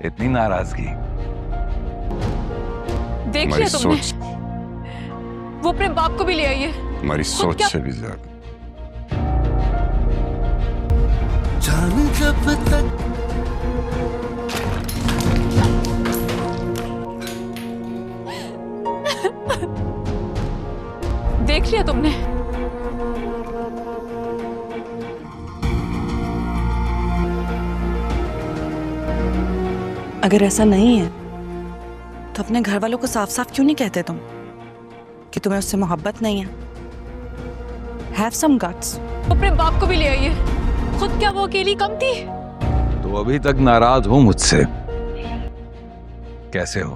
इतनी नाराजगी? देख हमारी लिया तुमने? सोच, वो अपने बाप को भी ले आई है। हमारी सोच से भी ज्यादा। जान जब तक देख लिया तुमने? अगर ऐसा नहीं है तो अपने घर वालों को साफ साफ क्यों नहीं कहते तुम कि तुम्हें उससे मोहब्बत नहीं है? Have some guts. वो अपने बाप को भी ले आई है। खुद क्या वो अकेली कम थी? तो अभी तक नाराज हो मुझसे? कैसे हो?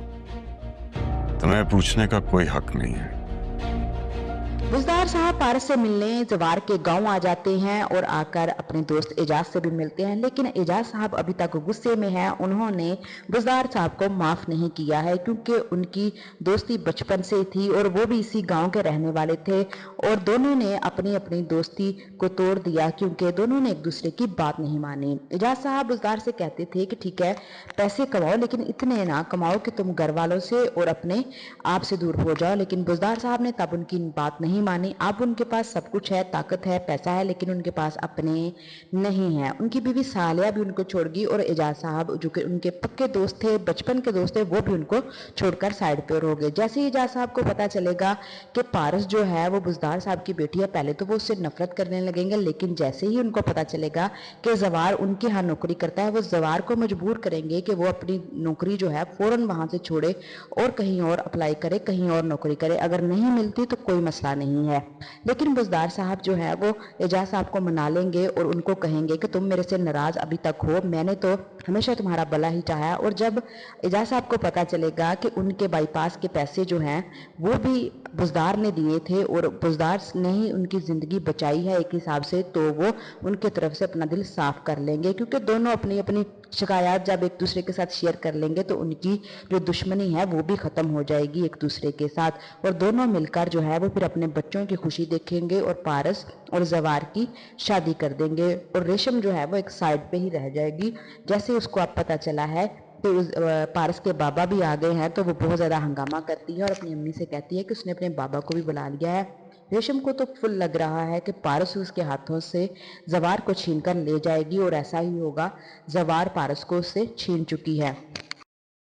तुम्हें पूछने का कोई हक नहीं है। बुज़दार साहब पारस से मिलने जवार के गांव आ जाते हैं और आकर अपने दोस्त एजाज से भी मिलते हैं, लेकिन एजाज साहब अभी तक गुस्से में हैं। उन्होंने बुज़दार साहब को माफ़ नहीं किया है क्योंकि उनकी दोस्ती बचपन से थी और वो भी इसी गांव के रहने वाले थे और दोनों ने अपनी अपनी दोस्ती को तोड़ दिया क्योंकि दोनों ने एक दूसरे की बात नहीं मानी। एजाज साहब बुज़दार से कहते थे कि ठीक है पैसे कमाओ लेकिन इतने ना कमाओ कि तुम घर वालों से और अपने आप से दूर हो जाओ, लेकिन बुज़दार साहब ने तब उनकी बात नहीं मानी। अब उनके पास सब कुछ है, ताकत है, पैसा है, लेकिन उनके पास अपने नहीं है। उनकी बीवी सालिया भी उनको छोड़ गई और एजाज साहब जो कि उनके पक्के दोस्त थे, बचपन के दोस्त थे, वो भी उनको छोड़कर साइड पर हो गए। जैसे ही एजाज साहब को पता चलेगा कि पारस जो है वो बुज़दार साहब की बेटी है, पहले तो वो उससे नफरत करने लगेंगे, लेकिन जैसे ही उनको पता चलेगा कि जवार उनके यहाँ नौकरी करता है, वो जवार को मजबूर करेंगे कि वो अपनी नौकरी जो है फौरन वहाँ से छोड़े और कहीं और अप्लाई करे, कहीं और नौकरी करे। अगर नहीं मिलती तो कोई मसला नहीं है, लेकिन बुज़दार साहब जो है वो एजाज साहब को मना लेंगे और उनको कहेंगे कि तुम मेरे से नाराज़ अभी तक हो, मैंने तो हमेशा तुम्हारा भला ही चाहा। और जब एजाज साहब को पता चलेगा कि उनके बाईपास के पैसे जो हैं वो भी बुज़दार ने दिए थे और बुज़दार ने ही उनकी ज़िंदगी बचाई है एक हिसाब से, तो वो उनके तरफ से अपना दिल साफ़ कर लेंगे क्योंकि दोनों अपनी अपनी शिकायत जब एक दूसरे के साथ शेयर कर लेंगे तो उनकी जो दुश्मनी है वो भी ख़त्म हो जाएगी एक दूसरे के साथ और दोनों मिलकर जो है वो फिर अपने बच्चों की खुशी देखेंगे और पारस और जवार की शादी कर देंगे और रेशम जो है वो एक साइड पे ही रह जाएगी। जैसे उसको अब पता चला है तो पारस के बाबा भी आ गए हैं तो वो बहुत ज़्यादा हंगामा करती है और अपनी अम्मी से कहती है कि उसने अपने बाबा को भी बुला लिया है। रेशम को तो फुल लग रहा है कि पारस उसके हाथों से जवार को छीन कर ले जाएगी और ऐसा ही होगा, जवार पारस को उससे छीन चुकी है।